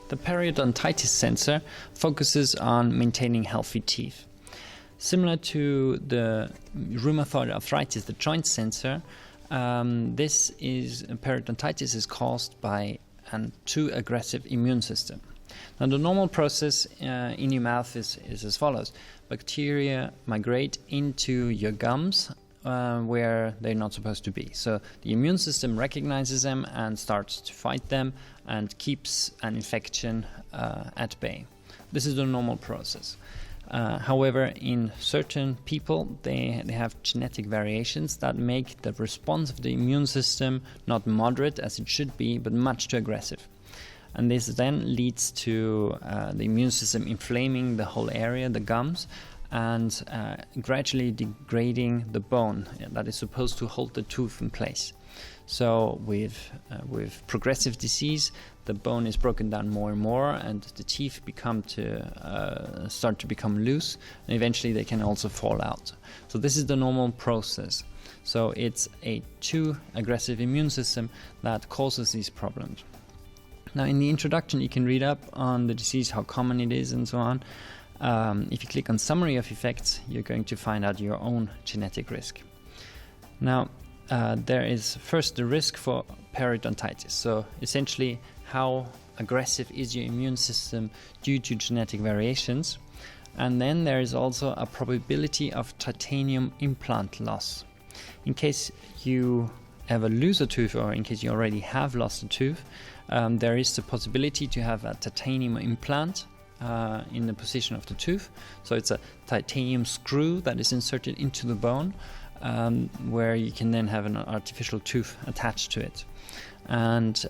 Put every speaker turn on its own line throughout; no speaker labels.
The periodontitis sensor focuses on maintaining healthy teeth. Similar to the rheumatoid arthritis, the joint sensor, periodontitis is caused by a too aggressive immune system. Now, the normal process in your mouth is as follows. Bacteria migrate into your gums where they're not supposed to be. So the immune system recognizes them and starts to fight them and keeps an infection at bay. This is the normal process. However, in certain people, they have genetic variations that make the response of the immune system not moderate as it should be, but much too aggressive. And this then leads to the immune system inflaming the whole area, the gums, and gradually degrading the bone that is supposed to hold the tooth in place. So with progressive disease, the bone is broken down more and more, and the teeth start to become loose, and eventually they can also fall out. So this is the normal process. So it's a too aggressive immune system that causes these problems. Now, in the introduction, you can read up on the disease, how common it is, and so on. If you click on Summary of Effects, you're going to find out your own genetic risk. Now, there is first the risk for periodontitis. So essentially, how aggressive is your immune system due to genetic variations? And then there is also a probability of titanium implant loss. In case you ever lose a tooth, or in case you already have lost a tooth, there is the possibility to have a titanium implant in the position of the tooth. So it's a titanium screw that is inserted into the bone, where you can then have an artificial tooth attached to it. And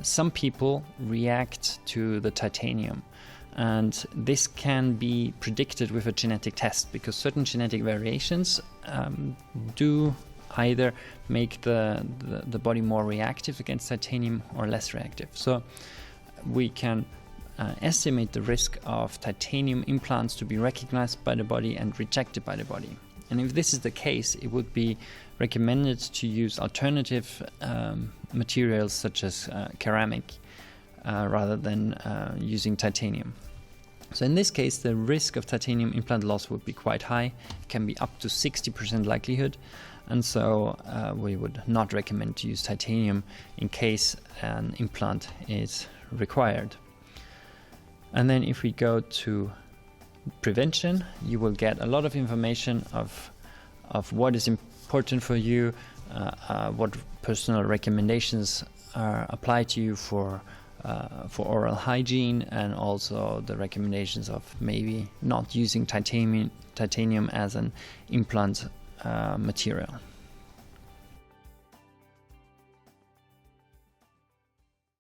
some people react to the titanium, and this can be predicted with a genetic test, because certain genetic variations do either make the body more reactive against titanium or less reactive. So we can estimate the risk of titanium implants to be recognized by the body and rejected by the body. And if this is the case, it would be recommended to use alternative materials such as ceramic rather than using titanium. So in this case, the risk of titanium implant loss would be quite high. It can be up to 60% likelihood. And so we would not recommend to use titanium in case an implant is required. And then if we go to prevention, you will get a lot of information of what is important for you, what personal recommendations are applied to you for oral hygiene, and also the recommendations of maybe not using titanium as an implant material.